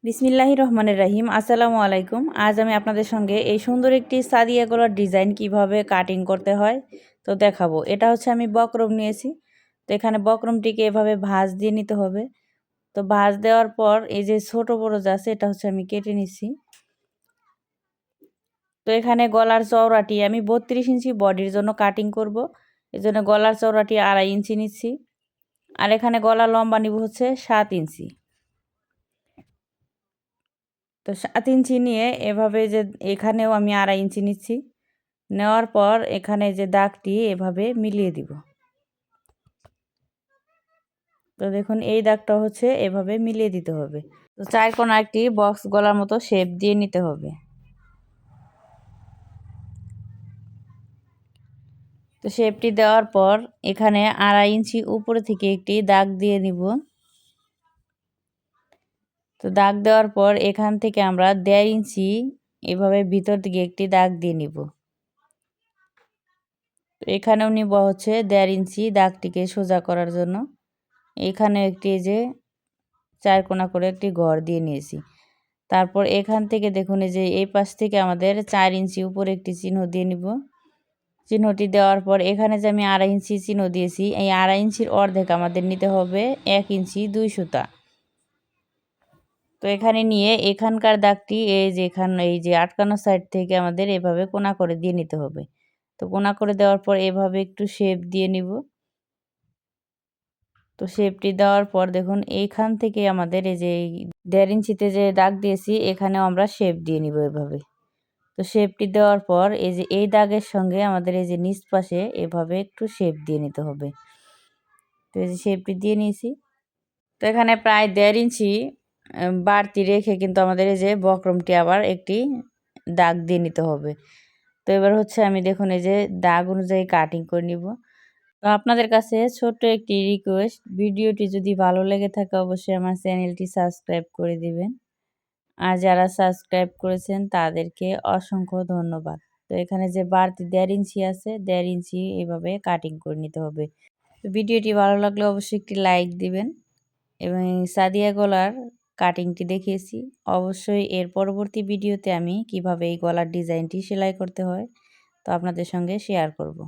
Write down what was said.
বিসমিল্লাহির রহমানির রহিম। আসসালামু আলাইকুম। আজ আমি আপনাদের সঙ্গে এই সুন্দর একটি সাদিয়া গলার ডিজাইন কিভাবে কাটিং করতে হয় তো দেখাবো। এটা হচ্ছে আমি বক্রম নিয়েছি। তো এখানে বক্রমটিকে এভাবে ভাঁজ দিয়ে নিতে হবে। তো ভাঁজ দেওয়ার পর এই যে ছোট বড় যা আছে এটা হচ্ছে আমি কেটে নিচ্ছি। তো এখানে গলার চওড়াটি আমি 32 ইঞ্চি বডির জন্য কাটিং করব। এই জন্য গলার চওড়াটি 2.5 ইঞ্চি নিচ্ছি। আর এখানে গলার লম্বা নিব হচ্ছে 7 ইঞ্চি। তো 7 ইঞ্চি নিয়ে এভাবে যে এখানেও আমি 2.5 ইঞ্চি নিচ্ছি। নেওয়ার পর এখানে যে দাগটি এভাবে মিলিয়ে দিব। তো দেখুন এই দাগটা হচ্ছে এভাবে মিলিয়ে দিতে হবে। তো 4 কোণা একটি বক্স গলার মতো শেপ দিয়ে নিতে হবে। তো শেপটি দেওয়ার পর এখানে 2.5 ইঞ্চি উপরে থেকে একটি দাগ দিয়ে নিব। তো দাগ দেওয়ার পর এখান থেকে আমরা 1.5 ইঞ্চি এভাবে ভিতর দিকে একটি দাগ দিয়ে নিব। তো এখানেও নিব হচ্ছে 1.5 ইঞ্চি দাগটিকে সোজা করার জন্য। এখানে একটি যে 4 কোণা করে একটি ঘর দিয়ে নিয়েছি। তারপর এখান থেকে দেখুন এই যে এই পাশ থেকে আমাদের 4 ইঞ্চি উপরে একটি চিহ্ন দিয়ে নিব। চিহ্নটি দেওয়ার পর এখানে যে আমি 2.5 ইঞ্চি চিহ্ন দিয়েছি, এই 2.5 ইঞ্চির অর্ধেক আমাদের নিতে হবে 1 ইঞ্চি 2 সুতা। তো এখানে নিয়ে এখানকার দাগটি এই যে আটকানো সাইড থেকে আমাদের এভাবে কোণা করে দিয়ে নিতে হবে। তো কোণা করে দেওয়ার পর এভাবে একটু শেপ দিয়ে নিব। তো শেপটি দেওয়ার পর দেখুন এইখান থেকে আমাদের এই যে 1.5 ইঞ্চিতে যে দাগ দিয়েছি এখানেও আমরা শেপ দিয়ে নিব এভাবে। তো শেপটি দেওয়ার পর এই যে এই দাগের সঙ্গে আমাদের এই যে নিচ পাশে এভাবে একটু শেপ দিয়ে নিতে হবে। তো এই যে শেপটি দিয়ে নিয়েছি। তো এখানে প্রায় 1.5 ইঞ্চি বাড়তি রেখে কিন্তু আমাদের এই যে বক্রমটি আবার একটি দাগ দিয়ে নিতে হবে। তো এবার হচ্ছে আমি দেখুন এই যে দাগ অনুযায়ী কাটিং করে নিব। তো আপনাদের কাছে ছোট্ট একটি রিকোয়েস্ট, ভিডিওটি যদি ভালো লেগে থাকে অবশ্যই আমার চ্যানেলটি সাবস্ক্রাইব করে দিবেন। আর যারা সাবস্ক্রাইব করেছেন তাদেরকে অসংখ্য ধন্যবাদ। তো এখানে যে বাড়তি 1.5 ইঞ্চি আছে 1.5 ইঞ্চি এভাবে কাটিং করে নিতে হবে। তো ভিডিওটি ভালো লাগলে অবশ্যই একটি লাইক দিবেন এবং সাদিয়া গলার কাটিংটি দেখিয়েছি। অবশ্যই এর পরবর্তী ভিডিওতে আমি কিভাবে এই গলার ডিজাইনটি সেলাই করতে হয় তো আপনাদের সঙ্গে শেয়ার করব।